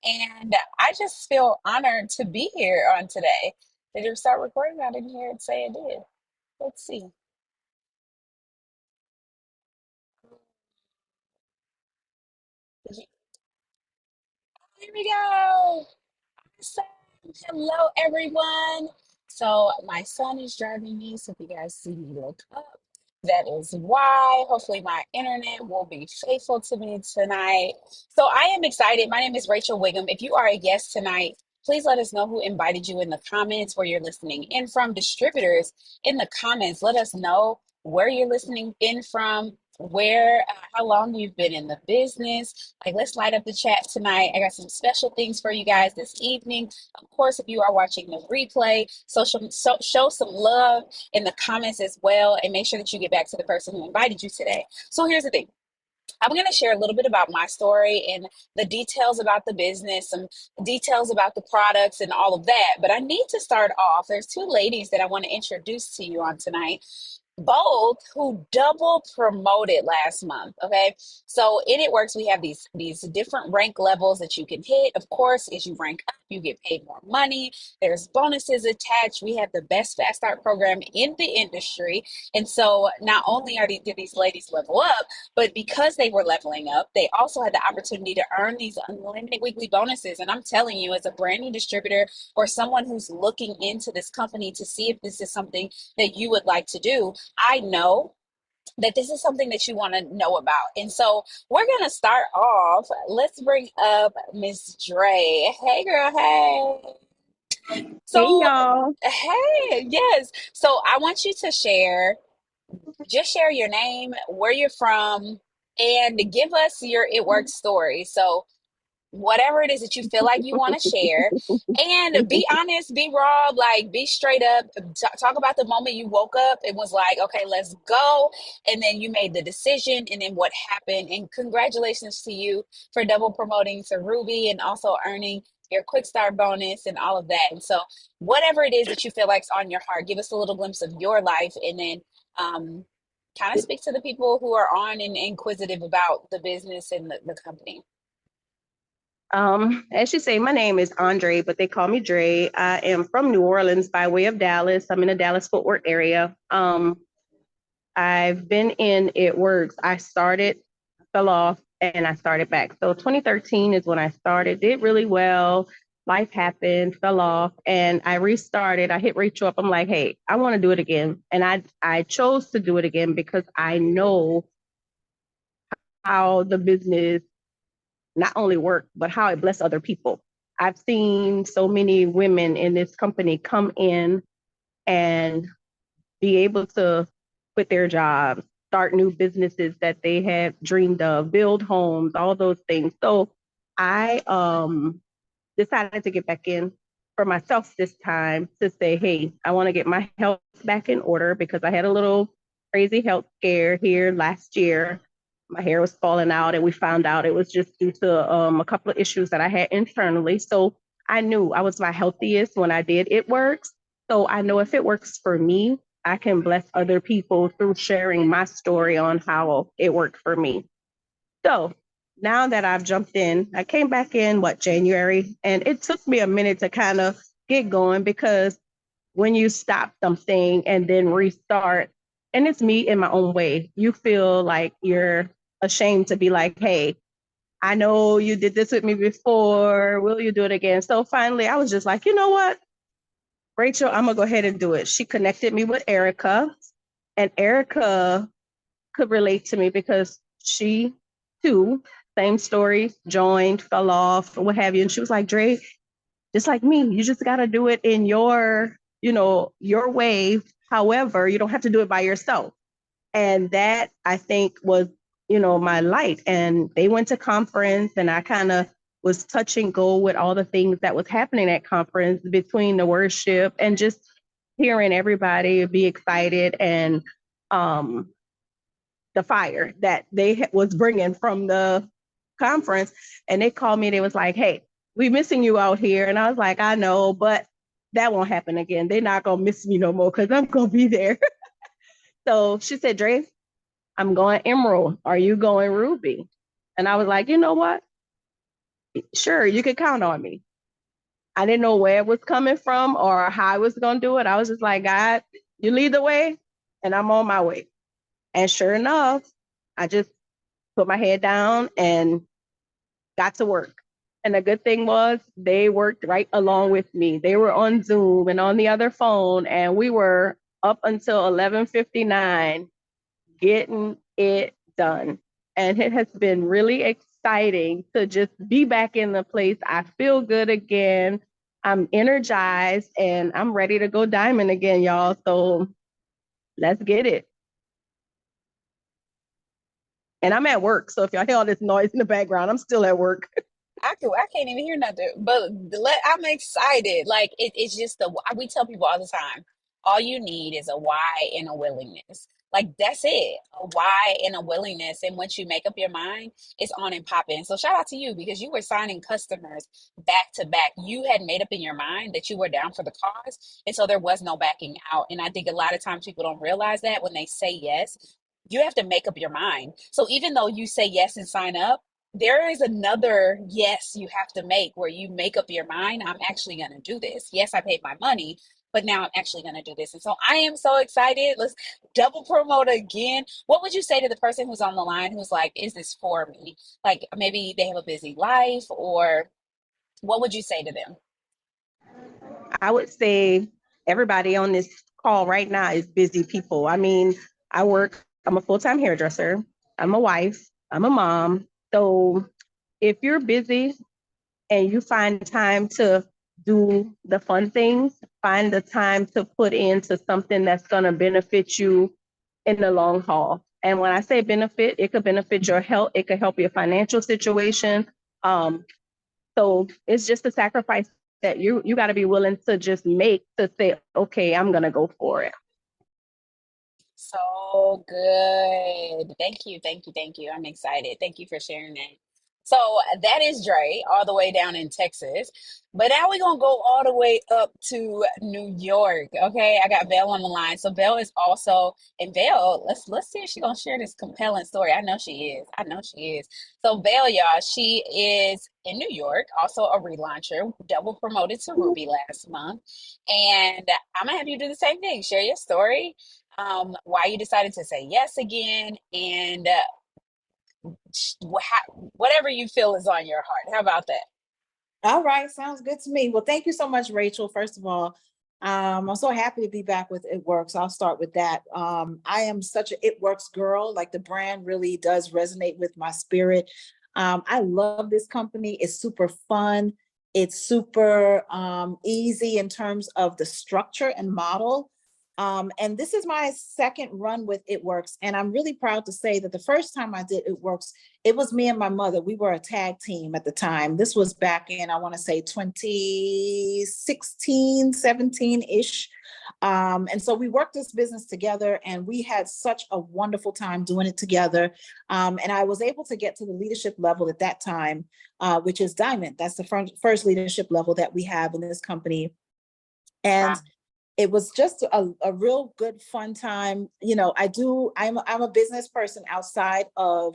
And I just feel honored to be here on today. Did you start recording? I didn't hear it say it did. Let's see. Here we go. Awesome. Hello, everyone. So, my son is driving me. So, if you guys see me look up, that is why. Hopefully, my internet will be faithful to me tonight. So, I am excited. My name is Rachel Wiggum. If you are a guest tonight, please let us know who invited you in the comments, where you're listening in from. Distributors in the comments, let us know where you're listening in from. How long you've been in the business. Like, let's light up the chat tonight. I got some special things for you guys this evening. Of course, if you are watching the replay, show some love in the comments as well, and make sure that you get back to the person who invited you today. So here's the thing. I'm going to share a little bit about my story and the details about the business, some details about the products and all of that. But I need to start off. There's two ladies that I want to introduce to you on tonight, both who double promoted last month. Okay, so in It Works, we have these different rank levels that you can hit. Of course, as you rank up, you get paid more money. There's bonuses attached. We have the best fast start program in the industry. And so not only did these ladies level up, but because they were leveling up, they also had the opportunity to earn these unlimited weekly bonuses. And I'm telling you, as a brand new distributor or someone who's looking into this company to see if this is something that you would like to do, I know that this is something that you want to know about. And so we're going to start off. Let's bring up Miss Dre. Hey, girl. Hey. Hey So, y'all. hey, yes. So I want you to just share your name, where you're from, and give us your It Works story. So whatever it is that you feel like you want to share, and be honest, be raw, like be straight up. Talk about the moment you woke up and was like, okay, let's go, and then you made the decision, and then what happened. And congratulations to you for double promoting to Ruby and also earning your quick start bonus and all of that. And so whatever it is that you feel like's on your heart, give us a little glimpse of your life, and then um kind of speak to the people who are on and inquisitive about the business and the company. As you say, my name is Andre, but they call me Dre. I am from New Orleans by way of Dallas. I'm in the Dallas Fort Worth area. I've been in It Works. I started, fell off, and I started back. So 2013 is when I started. Did really well. Life happened, fell off, and I restarted. I hit Rachel up. I'm like, hey, I want to do it again, and I chose to do it again because I know how the business not only work, but how it bless other people. I've seen so many women in this company come in and be able to quit their jobs, start new businesses that they have dreamed of, build homes, all those things. So I decided to get back in for myself this time to say, hey, I want to get my health back in order because I had a little crazy health scare here last year. My hair was falling out, and we found out it was just due to a couple of issues that I had internally. So I knew I was my healthiest when I did It Works. So I know if it works for me, I can bless other people through sharing my story on how it worked for me. So now that I've jumped in, I came back in January, and it took me a minute to kind of get going because when you stop something and then restart, and it's me in my own way, you feel like you're ashamed to be like, hey, I know you did this with me before. Will you do it again? So finally, I was just like, you know what, Rachel, I'm gonna go ahead and do it. She connected me with Erica, and Erica could relate to me because she too, same story, joined, fell off, what have you. And she was like, Dre, just like me, you just got to do it in your way. However, you don't have to do it by yourself. And that I think was, my light. And they went to conference, and I kind of was touch and go with all the things that was happening at conference between the worship and just hearing everybody be excited and um, the fire that they was bringing from the conference. And they called me. They was like, hey, we missing you out here. And I was like, I know, but that won't happen again. They're not going to miss me no more because I'm going to be there. So she said, Dre, I'm going Emerald. Are you going Ruby? And I was like, you know what? sure, you could count on me. I didn't know where it was coming from or how I was going to do it. I was just like, God, you lead the way and I'm on my way. And sure enough, I just put my head down and got to work. And the good thing was they worked right along with me. They were on Zoom and on the other phone, and we were up until 11:59 getting it done. And it has been really exciting to just be back in the place. I feel good again. I'm energized and I'm ready to go diamond again, y'all. So let's get it. And I'm at work. So if y'all hear all this noise in the background, I'm still at work. I can't even hear nothing. But I'm excited. Like it's just we tell people all the time, all you need is a why and a willingness. Like that's it. A why and a willingness. And once you make up your mind, it's on and popping. So shout out to you because you were signing customers back to back. You had made up in your mind that you were down for the cause. And so there was no backing out. And I think a lot of times people don't realize that when they say yes, you have to make up your mind. So even though you say yes and sign up, there is another yes you have to make where you make up your mind. I'm actually going to do this. Yes, I paid my money, but now I'm actually going to do this. And so I am so excited. Let's double promote again. What would you say to the person who's on the line who's like, is this for me? Like maybe they have a busy life, or what would you say to them? I would say everybody on this call right now is busy people. I mean, I'm a full-time hairdresser, I'm a wife, I'm a mom. So if you're busy and you find time to do the fun things, find the time to put into something that's going to benefit you in the long haul. And when I say benefit, it could benefit your health, it could help your financial situation. So it's just a sacrifice that you got to be willing to just make to say, okay, I'm gonna go for it. So good. Thank you. Thank you. Thank you. I'm excited. Thank you for sharing that. So that is Dre, all the way down in Texas. But now we're gonna go all the way up to New York. Okay, I got Vel on the line. So Vel is also and Vel, let's see if she's gonna share this compelling story. I know she is. I know she is. So Vel, y'all, she is in New York, also a relauncher, double promoted to Ruby last month. And I'm gonna have you do the same thing. Share your story, why you decided to say yes again, and whatever you feel is on your heart. How about that? All right, sounds good to me. Well, thank you so much, Rachel. First of all, I'm so happy to be back with It Works. I'll start with that. I am such a It Works girl. Like the brand really does resonate with my spirit. I love this company. It's super fun. It's super easy in terms of the structure and model. And this is my second run with It Works. And I'm really proud to say that the first time I did It Works, it was me and my mother. We were a tag team at the time. This was back in, I want to say 2016, 17-ish. And so we worked this business together and we had such a wonderful time doing it together. And I was able to get to the leadership level at that time, which is Diamond. That's the first leadership level that we have in this company. And Wow. it was just a real good fun time. You know, I'm a business person outside of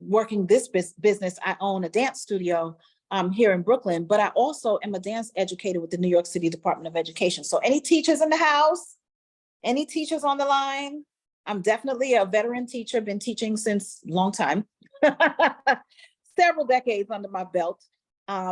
working this business. I own a dance studio here in Brooklyn, but I also am a dance educator with the New York City Department of Education. So any teachers in the house, any teachers on the line, I'm definitely a veteran teacher, been teaching since a long time, several decades under my belt,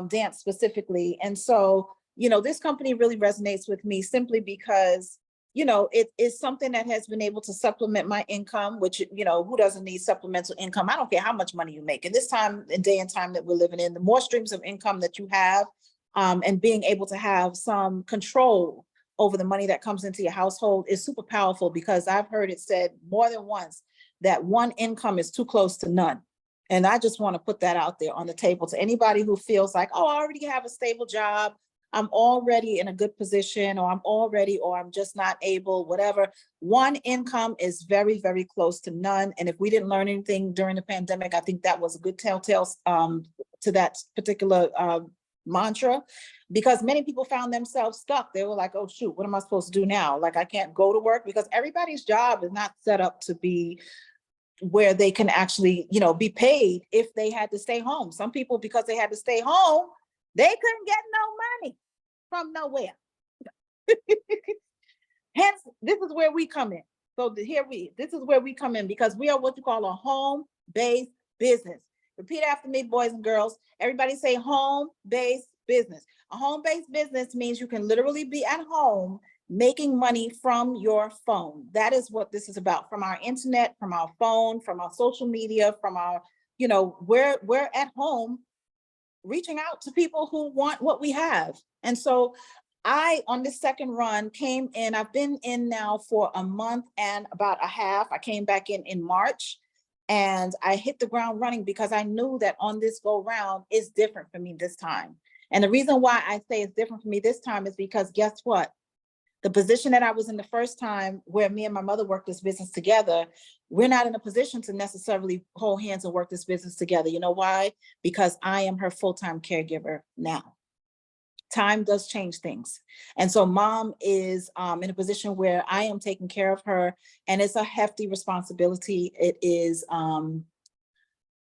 dance specifically. And so, you know, this company really resonates with me simply because, you know, it is something that has been able to supplement my income, which, you know, who doesn't need supplemental income? I don't care how much money you make. In this time and day and time that we're living in, the more streams of income that you have, and being able to have some control over the money that comes into your household is super powerful, because I've heard it said more than once that one income is too close to none. And I just want to put that out there on the table to anybody who feels like, oh, I already have a stable job, I'm already in a good position, or I'm just not able, whatever. One income is very, very close to none. And if we didn't learn anything during the pandemic, I think that was a good telltale to that particular mantra, because many people found themselves stuck. They were like, oh, shoot, what am I supposed to do now? Like, I can't go to work, because everybody's job is not set up to be where they can actually, be paid if they had to stay home. Some people, because they had to stay home, they couldn't get no money from nowhere. Hence, this is where we come in. So this is where we come in, because we are what you call a home-based business. Repeat after me, boys and girls. Everybody say home-based business. A home-based business means you can literally be at home making money from your phone. That is what this is about. From our internet, from our phone, from our social media, from our, we're at home reaching out to people who want what we have. And so I, on this second run, came in. I've been in now for a month and about a half. I came back in March, and I hit the ground running because I knew that on this go round is different for me this time. And the reason why I say it's different for me this time is because guess what? The position that I was in the first time, where me and my mother worked this business together, we're not in a position to necessarily hold hands and work this business together. You know why? Because I am her full-time caregiver now. Time does change things. And so mom is in a position where I am taking care of her, and it's a hefty responsibility. It is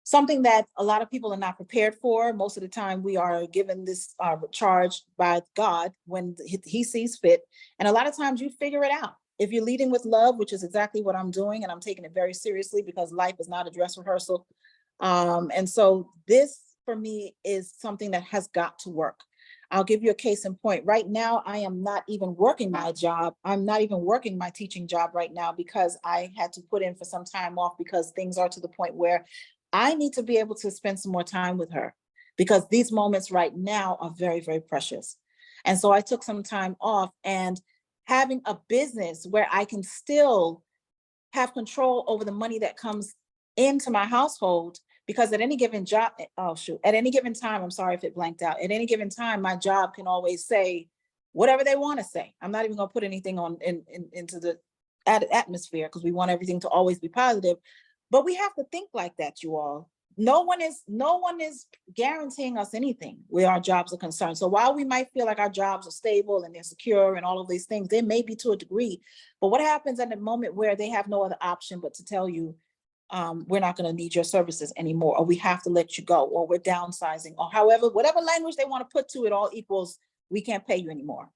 something that a lot of people are not prepared for. Most of the time we are given this charge by God when he sees fit. And a lot of times you figure it out. If you're leading with love, which is exactly what I'm doing, and I'm taking it very seriously because life is not a dress rehearsal. And so this for me is something that has got to work. I'll give you a case in point. Right now, I am not even working my job. I'm not even working my teaching job right now because I had to put in for some time off, because things are to the point where I need to be able to spend some more time with her, because these moments right now are very, very precious. And so I took some time off, and having a business where I can still have control over the money that comes into my household, because at any given job, at any given time, I'm sorry if it blanked out. At any given time, my job can always say whatever they want to say. I'm not even going to put anything on into the atmosphere, because we want everything to always be positive. But we have to think like that, you all. No one is guaranteeing us anything where our jobs are concerned. So while we might feel like our jobs are stable and they're secure and all of these things, they may be to a degree. But what happens at the moment where they have no other option but to tell you, we're not going to need your services anymore, or we have to let you go, or we're downsizing, or however, whatever language they want to put to it, all equals, we can't pay you anymore.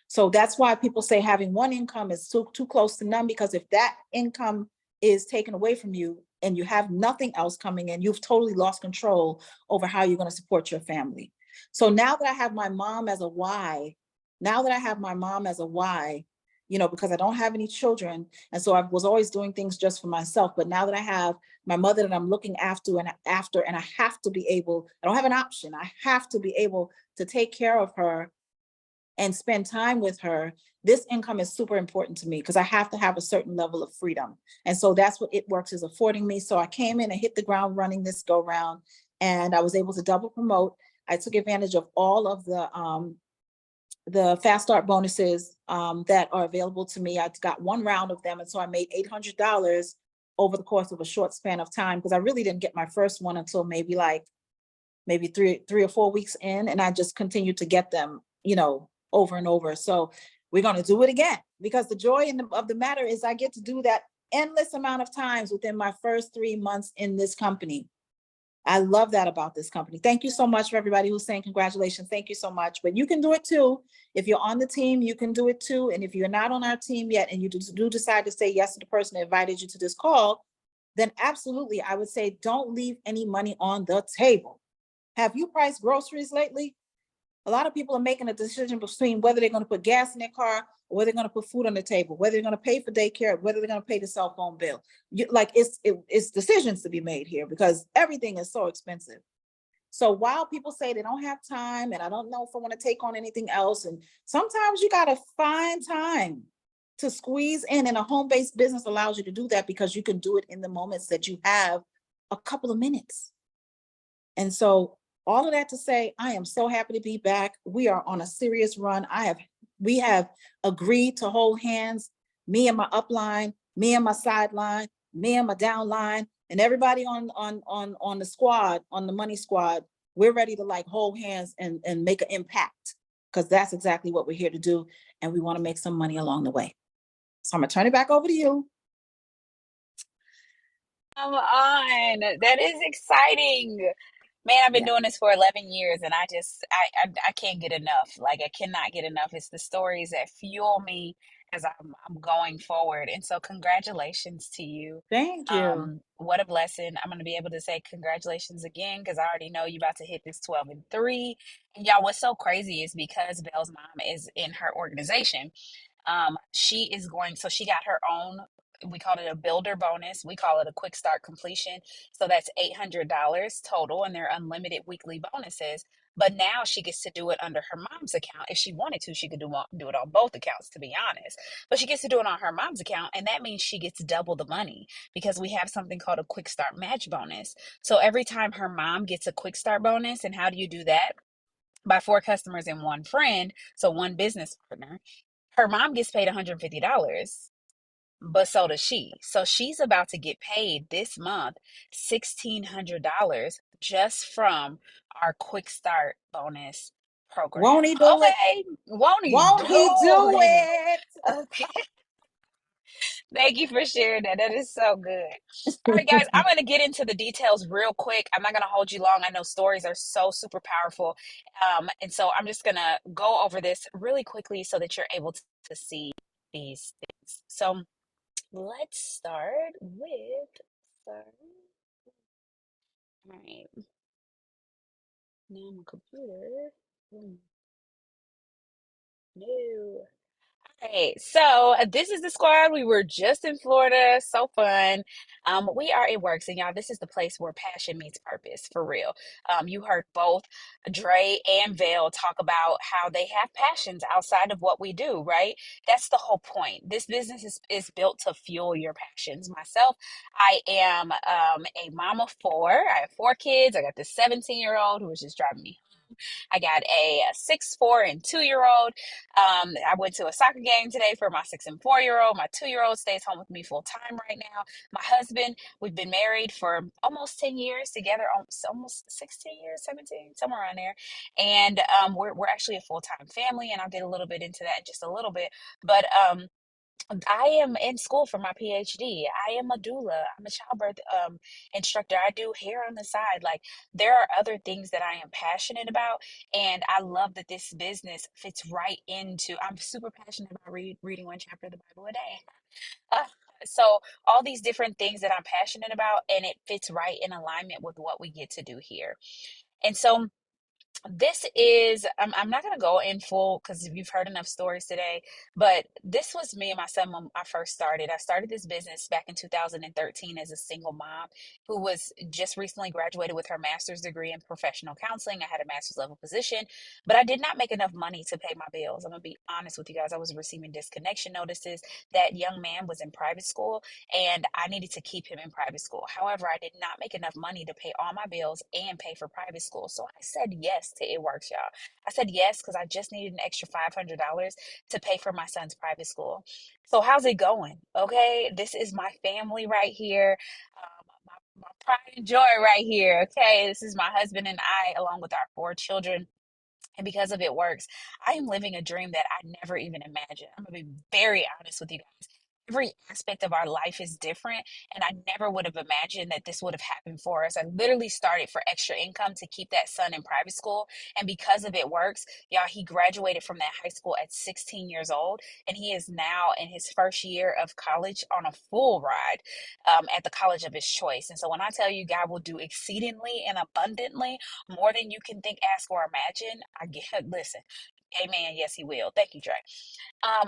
So that's why people say having one income is too close to none, because if that income is taken away from you and you have nothing else coming in, you've totally lost control over how you're going to support your family. So now that I have my mom as a why, because I don't have any children. And so I was always doing things just for myself. But now that I have my mother that I'm looking after, and I have to be able, I don't have an option. I have to be able to take care of her and spend time with her. This income is super important to me because I have to have a certain level of freedom. And so that's what It Works is affording me. So I came in and hit the ground running this go round, and I was able to double promote. I took advantage of all of the fast start bonuses that are available to me. I got one round of them. And so I made $800 over the course of a short span of time, because I really didn't get my first one until maybe three or 4 weeks in. And I just continued to get them, over and over. So we're going to do it again, because the joy of the matter is I get to do that endless amount of times within my first 3 months in this company. I love that about this company. Thank you so much for everybody who's saying congratulations. Thank you so much. But you can do it too. If you're on the team, you can do it too. And if you're not on our team yet, and you do decide to say yes to the person that invited you to this call, then absolutely, I would say don't leave any money on the table. Have you priced groceries lately? A lot of people are making a decision between whether they're going to put gas in their car, or whether they're going to put food on the table, whether they're going to pay for daycare, whether they're going to pay the cell phone bill. It's decisions to be made here, because everything is so expensive. So while people say they don't have time, and I don't know if I want to take on anything else, and sometimes you got to find time to squeeze in, and a home-based business allows you to do that, because you can do it in the moments that you have a couple of minutes. And so all of that to say, I am so happy to be back. We are on a serious run. We have agreed to hold hands, me and my upline, me and my sideline, me and my downline, and everybody on the squad, on the money squad. We're ready to hold hands and make an impact, because that's exactly what we're here to do. And we want to make some money along the way. So I'm gonna turn it back over to you. Come on. That is exciting. Man, I've been Yeah. doing this for 11 years and I can't get enough. Like I cannot get enough. It's the stories that fuel me as I'm going forward. And so congratulations to you. Thank you. What a blessing. I'm going to be able to say congratulations again because I already know you about to hit this 12 and 3. And y'all, what's so crazy is because Belle's mom is in her organization. She is going, so she got her own, we call it a builder bonus. We call it a quick start completion. So that's $800 total, and they're unlimited weekly bonuses. But now she gets to do it under her mom's account. If she wanted to, she could do it on both accounts, to be honest. But she gets to do it on her mom's account, and that means she gets double the money because we have something called a quick start match bonus. So every time her mom gets a quick start bonus, and how do you do that? By 4 customers and 1 friend, so one business partner. Her mom gets paid $150, but so does she. So she's about to get paid this month $1,600 just from our quick start bonus program. Won't he do it? Okay, won't he Won't do he do it? it? Okay, thank you for sharing that. That is so good. All right, guys, I'm going to get into the details real quick. I'm not going to hold you long. I know stories are so super powerful. And so I'm just going to go over this really quickly so that you're able to see these things. So let's start with, sorry. All right, now my computer. No. Right. So this is the squad. We were just in Florida. So fun. We are at Works, and y'all, this is the place where passion meets purpose for real. You heard both Dre and Vale talk about how they have passions outside of what we do, right? That's the whole point. This business is built to fuel your passions. Myself, I am a mom of four. I have 4 kids. I got this 17-year-old who is just driving me. I got a 6, 4, and 2-year old. I went to a soccer game today for my 6 and 4-year old. My 2-year old stays home with me full time right now. My husband, we've been married for almost 10 years together, almost 16 years, 17, somewhere around there. And we're actually a full time family, and I'll get a little bit into that in just a little bit. But I am in school for my PhD. I am a doula. I'm a childbirth instructor. I do hair on the side. Like there are other things that I am passionate about, and I love that this business fits right into. I'm super passionate about reading one chapter of the Bible a day. Uh, so all these different things that I'm passionate about, and it fits right in alignment with what we get to do here. And so this is I'm not going to go in full because you've heard enough stories today, but this was me and my son when I first started. I started this business back in 2013 as a single mom who was just recently graduated with her master's degree in professional counseling. I had a master's level position, but I did not make enough money to pay my bills. I'm going to be honest with you guys. I was receiving disconnection notices. That young man was in private school, and I needed to keep him in private school. However, I did not make enough money to pay all my bills and pay for private school. So I said yes to It Works, y'all. I said yes because I just needed an extra $500 to pay for my son's private school. So how's it going? Okay, this is my family right here. My pride and joy right here. Okay, this is my husband and I, along with our 4 children. And because of It Works, I am living a dream that I never even imagined. I'm going to be very honest with you guys. Every aspect of our life is different, and I never would have imagined that this would have happened for us. I literally started for extra income to keep that son in private school. And because of It Works, y'all, he graduated from that high school at 16 years old, and he is now in his first year of college on a full ride at the college of his choice. And so when I tell you God will do exceedingly and abundantly more than you can think, ask, or imagine, I get, listen, amen. Yes, he will. Thank you, Dre.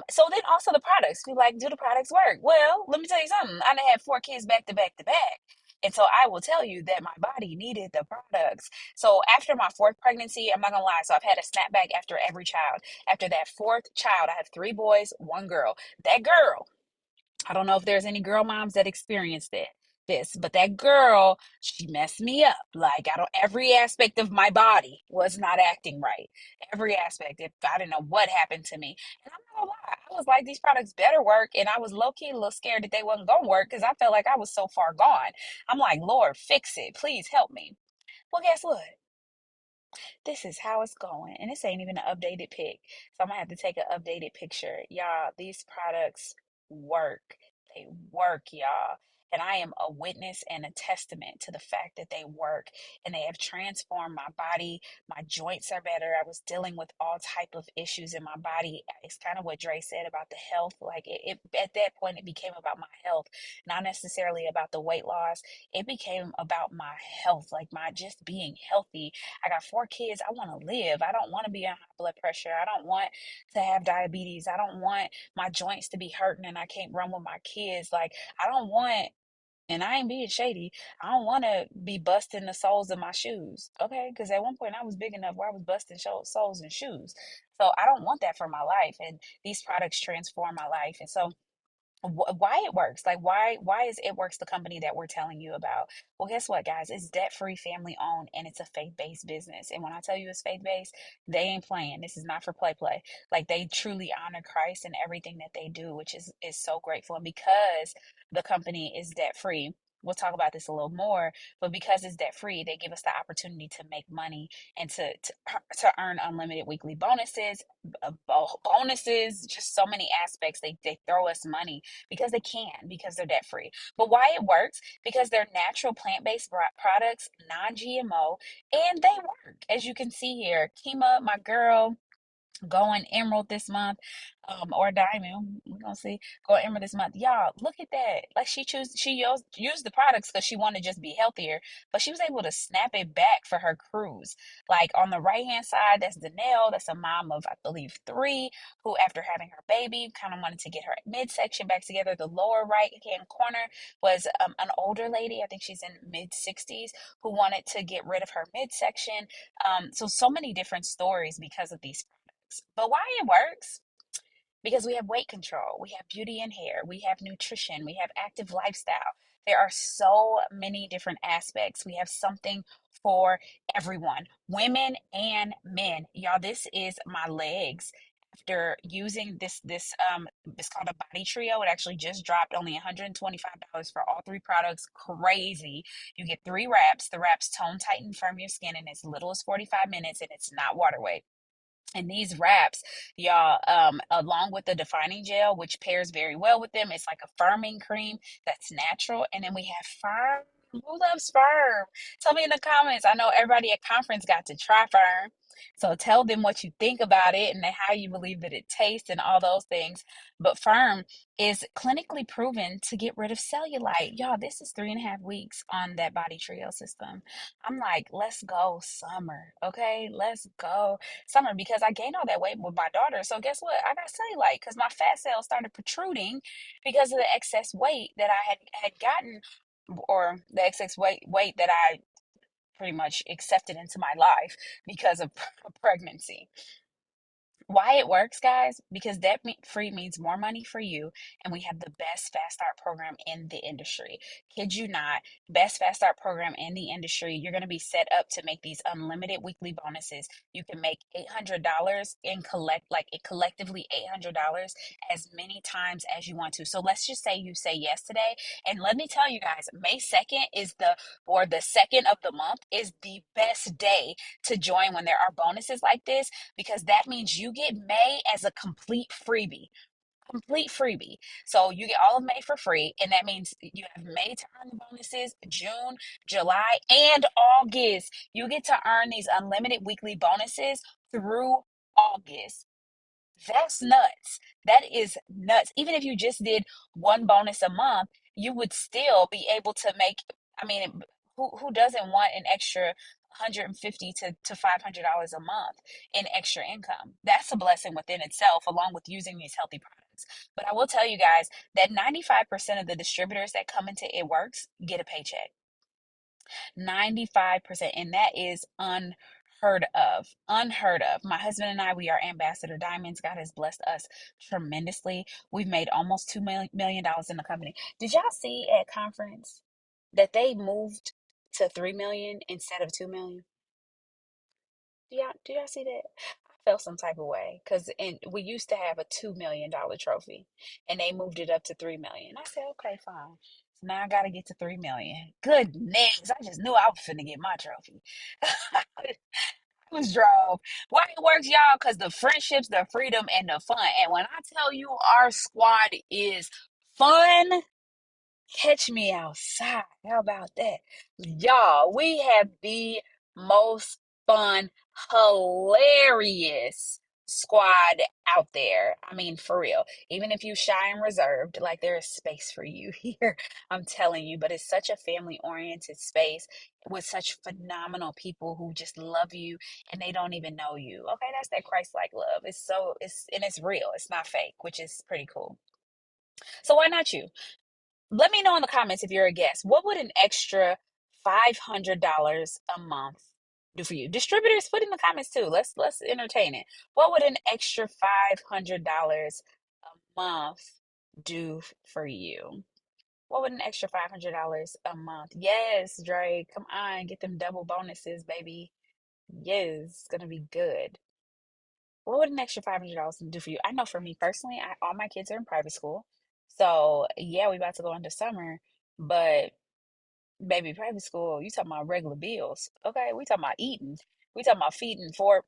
So then also the products. We like, do the products work? Well, let me tell you something. I done had 4 kids back to back to back. And so I will tell you that my body needed the products. So after my 4th pregnancy, I'm not gonna lie. So I've had a snapback after every child. After that 4th child, I have 3 boys, 1 girl. That girl, I don't know if there's any girl moms that experienced this, but that girl, she messed me up. Like I don't every aspect of my body was not acting right. Every aspect. If I didn't know what happened to me. And I'm not gonna lie, I was like, these products better work. And I was low-key a little scared that they wasn't gonna work because I felt like I was so far gone. I'm like, Lord, fix it. Please help me. Well, guess what? This is how it's going. And this ain't even an updated pic. So I'm gonna have to take an updated picture. Y'all, these products work. They work, y'all. And I am a witness and a testament to the fact that they work and they have transformed my body. My joints are better. I was dealing with all type of issues in my body. It's kind of what Dre said about the health. Like it at that point, it became about my health, not necessarily about the weight loss. It became about my health, like my just being healthy. I got 4 kids. I want to live. I don't want to be on high blood pressure. I don't want to have diabetes. I don't want my joints to be hurting and I can't run with my kids. Like I don't want, and I ain't being shady, I don't want to be busting the soles of my shoes, okay? Because at one point I was big enough where I was busting soles and shoes. So I don't want that for my life. And these products transform my life. And so why it works, like why is it works the company that we're telling you about? Well, guess what, guys? It's debt free, family owned, and it's a faith-based business. And when I tell you it's faith-based, they ain't playing. This is not for play. Like they truly honor Christ in everything that they do, which is so grateful. And because the company is debt free, we'll talk about this a little more, but because it's debt free, they give us the opportunity to make money and to earn unlimited weekly bonuses, bonuses, just so many aspects. They throw us money because they can, because they're debt free. But why it works? Because they're natural plant based products, non GMO, and they work. As you can see here, Kima, my girl, going emerald this month, or diamond, we're gonna see, going emerald this month. Y'all look at that. Like she used the products because she wanted to just be healthier, but she was able to snap it back for her cruise. Like on the right hand side, that's Danelle. That's a mom of, I believe, 3, who after having her baby kind of wanted to get her midsection back together. The lower right hand corner was an older lady, I think she's in mid 60s, who wanted to get rid of her midsection. So many different stories because of these products. But why it works? Because we have weight control, we have beauty and hair, we have nutrition, we have active lifestyle. There are so many different aspects. We have something for everyone, women and men. Y'all, this is my legs. After using this, it's called a body trio. It actually just dropped, only $125 for all 3 products. Crazy. You get 3 wraps. The wraps tone, tighten, firm your skin in as little as 45 minutes, and it's not water weight. And these wraps, y'all, along with the defining gel, which pairs very well with them, it's like a firming cream that's natural. And then we have Firm. Who loves Firm? Tell me in the comments. I know everybody at conference got to try Firm. So tell them what you think about it and how you believe that it tastes and all those things. But Firm is clinically proven to get rid of cellulite. Y'all, this is 3.5 weeks on that body trio system. I'm like, let's go summer. Okay, let's go summer, because I gained all that weight with my daughter. So guess what? I got cellulite because my fat cells started protruding because of the excess weight that I had gotten, or the excess weight that I pretty much accepted into my life because of pregnancy. Why it works, guys? Because debt free means more money for you, and we have the best fast start program in the industry. Kid you not, best fast start program in the industry. You're going to be set up to make these unlimited weekly bonuses. You can make $800 in collectively $800 as many times as you want to. So let's just say you say yes today, and let me tell you guys, May 2nd is the second of the month is the best day to join when there are bonuses like this, because that means you get May as a complete freebie. Complete freebie. So you get all of May for free, and that means you have May to earn the bonuses, June, July, and August. You get to earn these unlimited weekly bonuses through August. That's nuts. That is nuts. Even if you just did one bonus a month, you would still be able to make, I mean, who doesn't want an extra 150 to $500 a month in extra income? That's a blessing within itself, along with using these healthy products. But I will tell you guys that 95% of the distributors that come into It Works get a paycheck. 95%. And that is unheard of. Unheard of. My husband and I, we are Ambassador Diamonds. God has blessed us tremendously. We've made almost $2 million in the company. Did y'all see at conference that they moved to 3 million instead of 2 million? Do y'all see that? I felt some type of way because we used to have a $2 million trophy, and they moved it up to 3 million. I said, okay, fine. So now I got to get to 3 million. Goodness, I just knew I was finna get my trophy. I was drove. Why it works, y'all? Because the friendships, the freedom, and the fun. And when I tell you our squad is fun, Catch me outside. How about that? Y'all, we have the most fun, hilarious squad out there. I mean, for real. Even if you shy and reserved, like there is space for you here. I'm telling you, but it's such a family-oriented space with such phenomenal people who just love you and they don't even know you. Okay, that's that Christ-like love. It's real. It's not fake, which is pretty cool. So why not you? Let me know in the comments if you're a guest. What would an extra $500 a month do for you? Distributors, put in the comments too. Let's entertain it. What would an extra $500 a month do for you? What would an extra $500 a month? Yes, Dre, come on, get them double bonuses, baby. Yes, it's gonna be good. What would an extra $500 do for you? I know for me personally, all my kids are in private school. So yeah, we about to go into summer, but baby, private school, you talking about regular bills. Okay, we talking about eating. We talking about feeding four,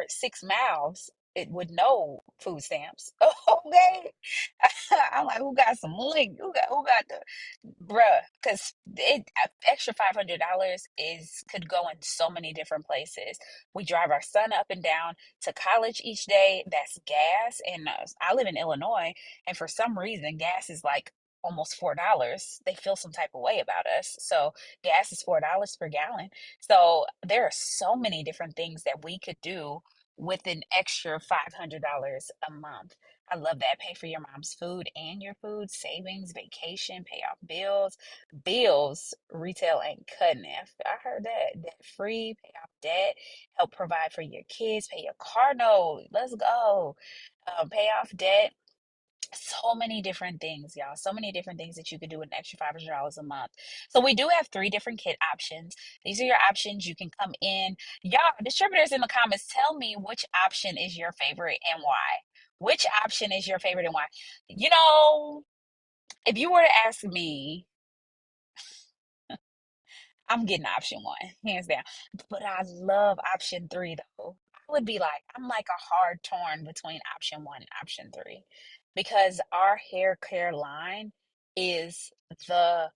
6 mouths with no food stamps. Okay. I'm like, who got some link? Who got the bruh? Because it extra $500 is could go in so many different places. We drive our son up and down to college each day. That's gas, and I live in Illinois, and for some reason, gas is like almost $4. They feel some type of way about us. So gas is $4 per gallon. So there are so many different things that we could do with an extra $500 a month. I love that. Pay for your mom's food and your food, savings, vacation, pay off bills. Bills, retail ain't cutting it. I heard that. Debt free, pay off debt, help provide for your kids, pay your car note. Let's go. Pay off debt, so many different things, y'all. So many different things that you could do with an extra $500 a month. So we do have three different kit options. These are your options. You can come in. Y'all, distributors in the comments, tell me which option is your favorite and why. Which option is your favorite and why? You know, if you were to ask me, I'm getting option one, hands down. But I love option three though. I'm like a hard torn between option one and option three because our hair care line is the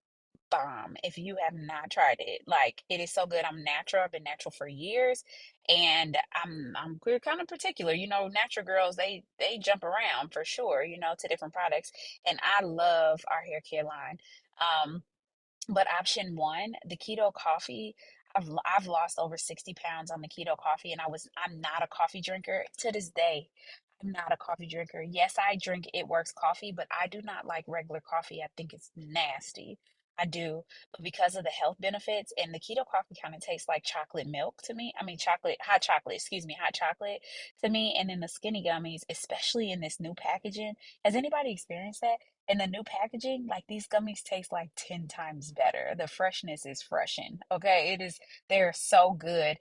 bomb. If you have not tried it, like it is so good. I'm natural. I've been natural for years, and we're kind of particular. You know, natural girls they jump around for sure. You know, to different products, and I love our hair care line. Um, but option one, the keto coffee, I've lost over 60 pounds on the keto coffee, and I'm not a coffee drinker to this day. I'm not a coffee drinker. Yes, I drink It Works coffee, but I do not like regular coffee. I think it's nasty. I do, but because of the health benefits, and the keto coffee kind of tastes like chocolate milk to me. I mean, hot chocolate, excuse me, hot chocolate to me. And then the skinny gummies, especially in this new packaging. Has anybody experienced that? In the new packaging, like these gummies taste like 10 times better. The freshness is freshen. Okay. They're so good.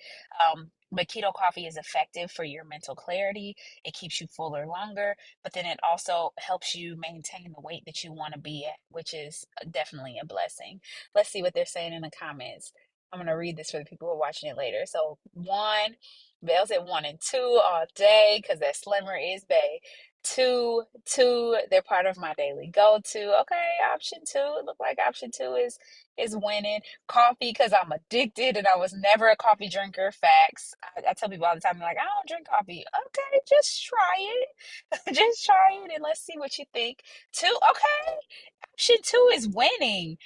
But keto coffee is effective for your mental clarity. It keeps you fuller longer, but then it also helps you maintain the weight that you want to be at, which is definitely a blessing. Let's see what they're saying in the comments. I'm going to read this for the people who are watching it later. So, one, Bell said one and two all day because that slimmer is bae. Two, they're part of my daily go-to. Okay, option two. It look like option two is winning. Coffee because I'm addicted and I was never a coffee drinker. Facts. I tell people all the time, like, I don't drink coffee. Okay, just try it. Just try it and let's see what you think. Two, okay. Option two is winning.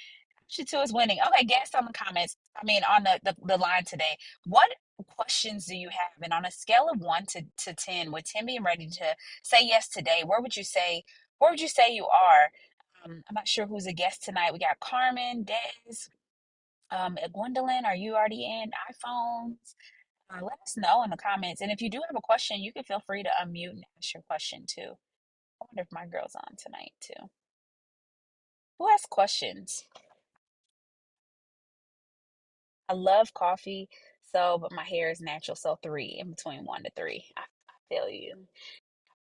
Option two is winning. Okay, guess on the comments. I mean, on the line today. What questions do you have? And on a scale of one to 10, with 10 being ready to say yes today, where would you say you are? I'm not sure who's a guest tonight. We got Carmen, Des, Gwendolyn. Are you already in iPhones? Let us know in the comments. And if you do have a question, you can feel free to unmute and ask your question too. I wonder if my girl's on tonight too. Who has questions? I love coffee, but my hair is natural, so three, in between one to three. I feel you.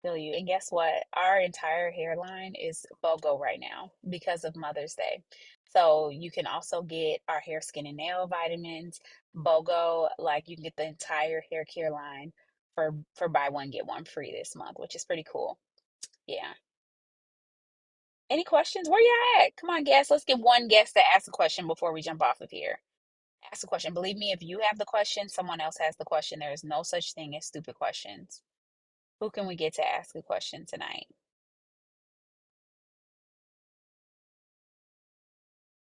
Feel you. And guess what? Our entire hairline is BOGO right now because of Mother's Day. So you can also get our hair, skin, and nail vitamins, BOGO. Like you can get the entire hair care line for buy one get one free this month, which is pretty cool. Yeah. Any questions? Where you at? Come on, guests. Let's get one guest to ask a question before we jump off of here. Ask a question. Believe me, if you have the question, someone else has the question. There is no such thing as stupid questions. Who can we get to ask a question tonight?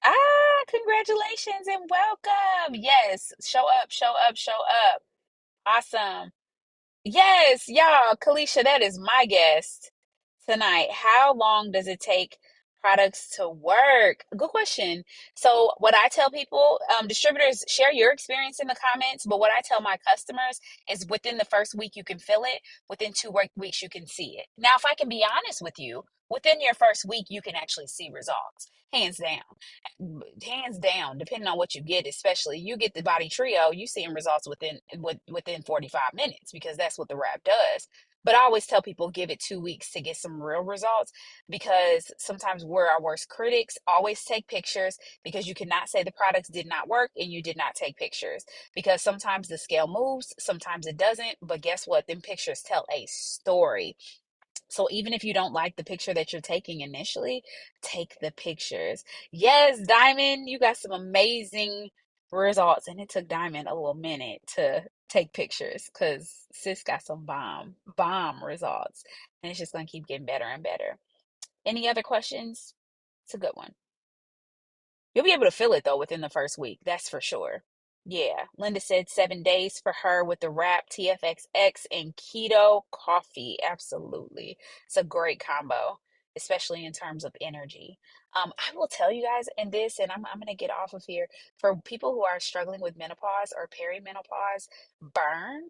Ah, congratulations and welcome. Yes, show up, show up, show up. Awesome. Yes, y'all, Kalisha, that is my guest tonight. How long does it take products to work? Good question. So, what I tell people, distributors, share your experience in the comments, but what I tell my customers is within the first week, you can feel it. Within two work weeks, you can see it. Now, if I can be honest with you, within your first week, you can actually see results, hands down. Hands down, depending on what you get, especially you get the body trio, you seeing results within 45 minutes because that's what the wrap does. But I always tell people give it 2 weeks to get some real results because sometimes we're our worst critics. Always take pictures because you cannot say the products did not work and you did not take pictures because sometimes the scale moves, sometimes it doesn't. But guess what? Them pictures tell a story. So even if you don't like the picture that you're taking initially, take the pictures. Yes, Diamond, you got some amazing results. And it took Diamond a little minute to take pictures because sis got some bomb results. And it's just going to keep getting better and better. Any other questions? It's a good one. You'll be able to feel it though within the first week. That's for sure. Yeah. Linda said 7 days for her with the wrap, TFXX, and keto coffee. Absolutely. It's a great combo, especially in terms of energy. I will tell you guys in this, and I'm going to get off of here. For people who are struggling with menopause or perimenopause, burn.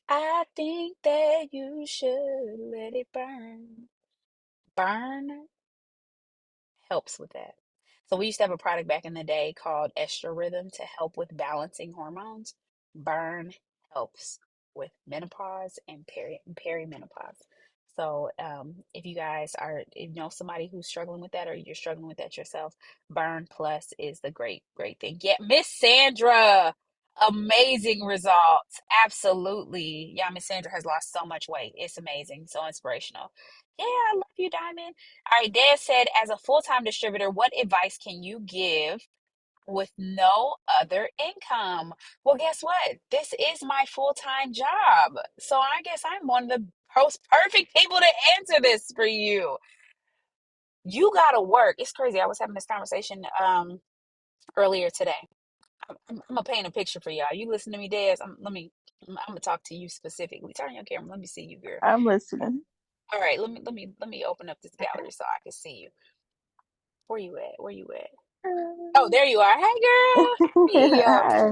I think that you should let it burn. Burn helps with that. So we used to have a product back in the day called Estra Rhythm to help with balancing hormones. Burn helps with menopause and perimenopause. So if you guys are, if you know somebody who's struggling with that or you're struggling with that yourself, Burn Plus is the great thing. Yeah, Miss Sandra, amazing results. Absolutely. Yeah, Miss Sandra has lost so much weight. It's amazing. So inspirational. Yeah, I love you, Diamond. All right, Dad said, as a full-time distributor, what advice can you give with no other income? Well, guess what? This is my full-time job. So I guess I'm one of the most perfect people to answer this for you. You gotta work. It's crazy. I was having this conversation earlier today. I'm gonna paint a picture for y'all. You listen to me, Dad. I'm gonna talk to you specifically. Turn your camera. Let me see you, girl. I'm listening. All right, let me open up this gallery so I can see you. Where you at? Where you at? Oh, there you are. Hey, girl. Hey. Hi.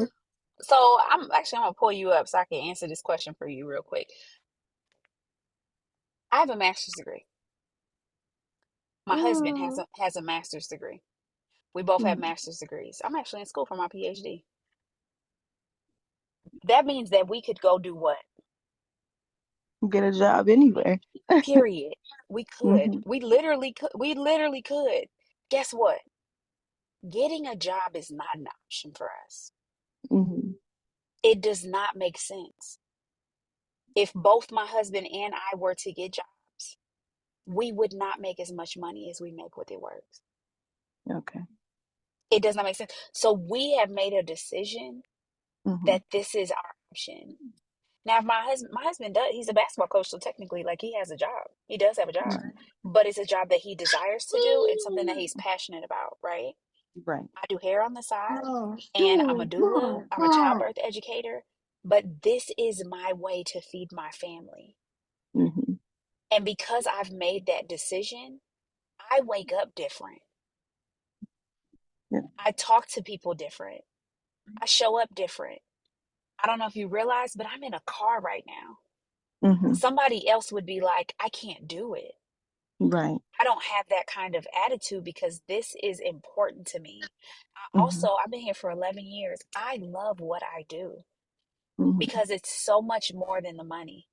So I'm gonna pull you up so I can answer this question for you real quick. I have a master's degree. My husband has Mm, a master's degree. We both have mm. master's degrees. I'm actually in school for my PhD. That means that we could go do what? Get a job anywhere. Period. We could. Hmm. We literally could. We literally could. Guess what? Getting a job is not an option for us. Hmm. It does not make sense. If both my husband and I were to get jobs, we would not make as much money as we make with it works. Okay. It does not make sense. So we have made a decision Hmm. that this is our option. Now, if my husband does, he's a basketball coach, so technically, like he has a job. He does have a job, Right. but it's a job that he desires to do and something that he's passionate about, right? Right. I do hair on the side, and I'm a doula. I'm a childbirth educator, but this is my way to feed my family. Hmm. And because I've made that decision, I wake up different. Yeah. I talk to people different. I show up different. I don't know if you realize, but I'm in a car right now. Hmm. Somebody else would be like, I can't do it. Right. I don't have that kind of attitude because this is important to me. Hmm. I've been here for 11 years. I love what I do Hmm. because it's so much more than the money.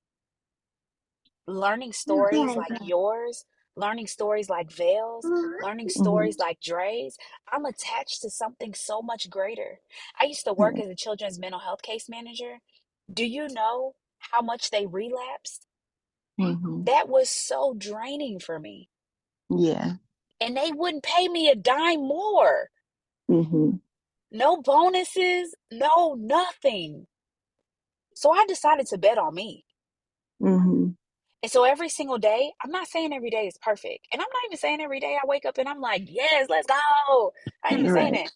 Learning stories like yours, learning stories like Vale's, learning Hmm. stories like Dre's, I'm attached to something so much greater. I used to work Yeah. as a children's mental health case manager. Do you know how much they relapsed? Hmm. That was so draining for me. Yeah. and they wouldn't pay me a dime more. Mm-hmm. No bonuses, no nothing. So I decided to bet on me. Mm-hmm. And so every single day, I'm not saying every day is perfect. And I'm not even saying every day I wake up and I'm like, yes, let's go. I ain't even saying Right. that.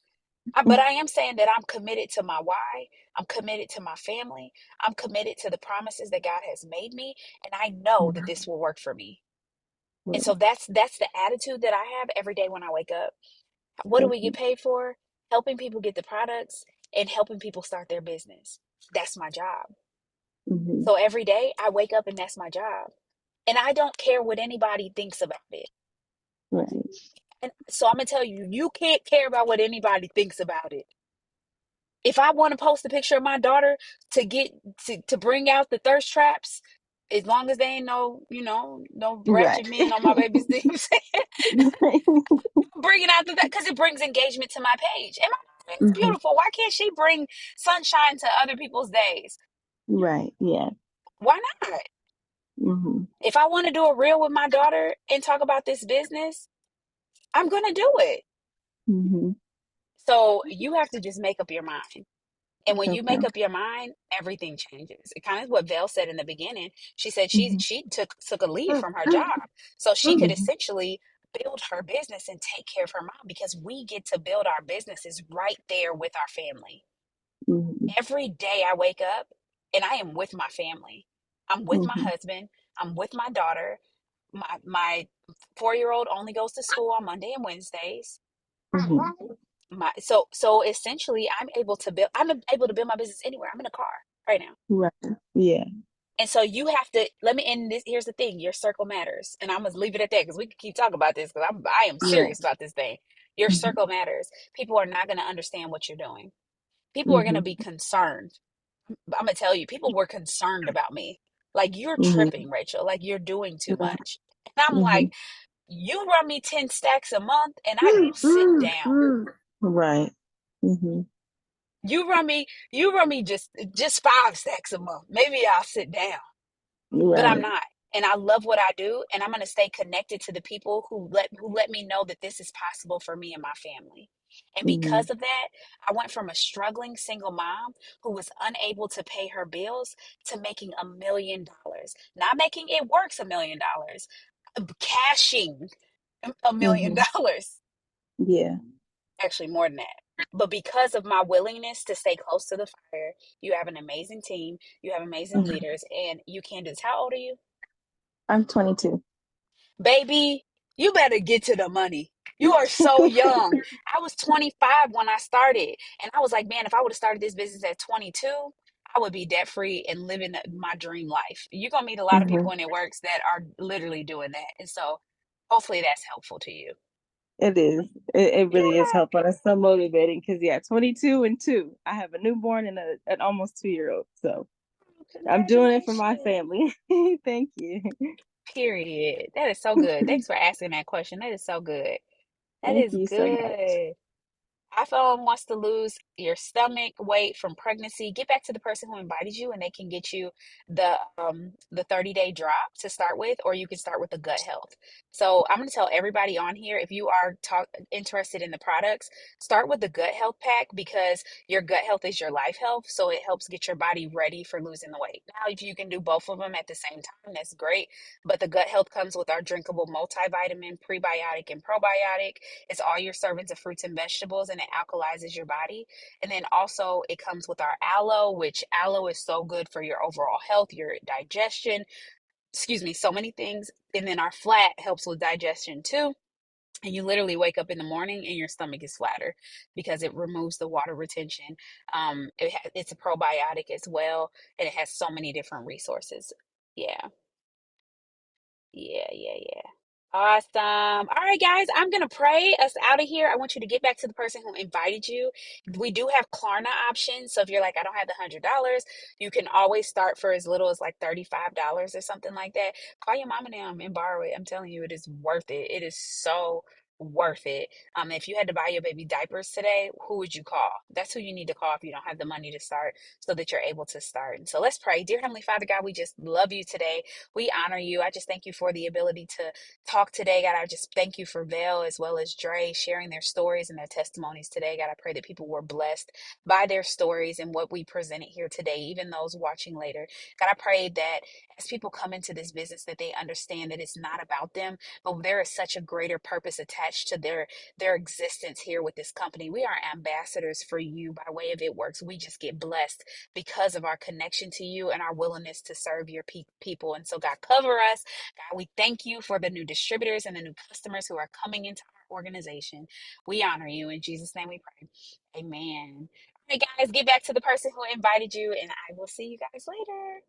But I am saying that I'm committed to my why. I'm committed to my family. I'm committed to the promises that God has made me. And I know that this will work for me. And Right. so that's the attitude that I have every day when I wake up. What do we get paid for? Helping people get the products and helping people start their business. That's my job. Mm-hmm. So every day I wake up and that's my job. And I don't care what anybody thinks about it. Right. And so I'm gonna tell you, you can't care about what anybody thinks about it. If I want to post a picture of my daughter to get to bring out the thirst traps, as long as they ain't no ratchet Right. men on my baby's thing, bringing out the because it brings engagement to my page. And my daughter is Mm-hmm. beautiful. Why can't she bring sunshine to other people's days? Right. Yeah. Why not? Mm-hmm. If I want to do a reel with my daughter and talk about this business, I'm gonna do it. Mm-hmm. So you have to just make up your mind. And when you Okay. make up your mind, everything changes. It kind of what Vel said in the beginning. She said Mm-hmm. she took a leave from her job so she could Mm-hmm. essentially build her business and take care of her mom because we get to build our businesses right there with our family. Mm-hmm. Every day I wake up and I am with my family. I'm with my Mm-hmm. husband. I'm with my daughter. My 4-year-old only goes to school on Monday and Wednesdays. Mm-hmm. So essentially I'm able to build my business anywhere. I'm in a car right now. Right. Yeah. And so you have to let me end this. Here's the thing, your circle matters. And I'm gonna leave it at that because we can keep talking about this because I am Right. serious about this thing. Your Mm-hmm. circle matters. People are not gonna understand what you're doing. People are gonna Mm-hmm. be concerned. I'm gonna tell you, people were concerned about me. Like, you're Mm-hmm. tripping, Rachel. Like, you're doing too Right. much. And I'm Mm-hmm. like, you run me 10 stacks a month and I will sit down. Right. Mm-hmm. You run me just 5 stacks a month. Maybe I'll sit down, but I'm Right. not. And I love what I do, and I'm gonna stay connected to the people who let me know that this is possible for me and my family. And Mm-hmm. because of that, I went from a struggling single mom who was unable to pay her bills to making $1 million. Not making it works $1 million, cashing $1 million. Mm-hmm. Yeah. Actually, more than that. But because of my willingness to stay close to the fire, you have an amazing team, you have amazing Mm-hmm. leaders, and you can do this. How old are you? I'm 22. Baby, you better get to the money. You are so young. I was 25 when I started, and I was like, man, if I would have started this business at 22, I would be debt free and living my dream life. You're going to meet a lot of Mm-hmm. people in it works that are literally doing that. And so hopefully that's helpful to you. It is. It really is Yeah, helpful. It's so motivating because, yeah, 22 and two. I have a newborn and an almost 2-year-old. So I'm doing it for my congratulations. family. Thank you. Period. That is so good. Thanks for asking that question. That is so good. That Thank is you so much. good. iPhone wants to lose your stomach weight from pregnancy. Get back to the person who invited you and they can get you the 30-day drop to start with, or you can start with the gut health. So I'm going to tell everybody on here, if you are interested in the products, start with the gut health pack because your gut health is your life health. So it helps get your body ready for losing the weight. Now, if you can do both of them at the same time, that's great. But the gut health comes with our drinkable multivitamin, prebiotic, and probiotic. It's all your servings of fruits and vegetables, and it alkalizes your body. And then also it comes with our aloe, which aloe is so good for your overall health, your digestion, excuse me, so many things. And then our flat helps with digestion too. And you literally wake up in the morning and your stomach is flatter because it removes the water retention. It's a probiotic as well, and it has so many different resources. Yeah, yeah. Awesome. All right, guys, I'm going to pray us out of here. I want you to get back to the person who invited you. We do have Klarna options. So if you're like, I don't have the $100, you can always start for as little as like $35 or something like that. Call your mom and them and borrow it. I'm telling you, it is worth it. It is so worth it. If you had to buy your baby diapers today, who would you call? That's who you need to call if you don't have the money to start, so that you're able to start. And so let's pray. Dear Heavenly Father, God, we just love you today. We honor you. I just thank you for the ability to talk today. God, I just thank you for Val as well as Dre sharing their stories and their testimonies today. God, I pray that people were blessed by their stories and what we presented here today, even those watching later. God, I pray that as people come into this business, that they understand that it's not about them, but there is such a greater purpose attached to their existence here with this company. We are ambassadors for you by way of It Works. We just get blessed because of our connection to you and our willingness to serve your people. And so, God, cover us. God, we thank you for the new distributors and the new customers who are coming into our organization. We honor you. In Jesus' name we pray. Amen. All right, guys, get back to the person who invited you, and I will see you guys later.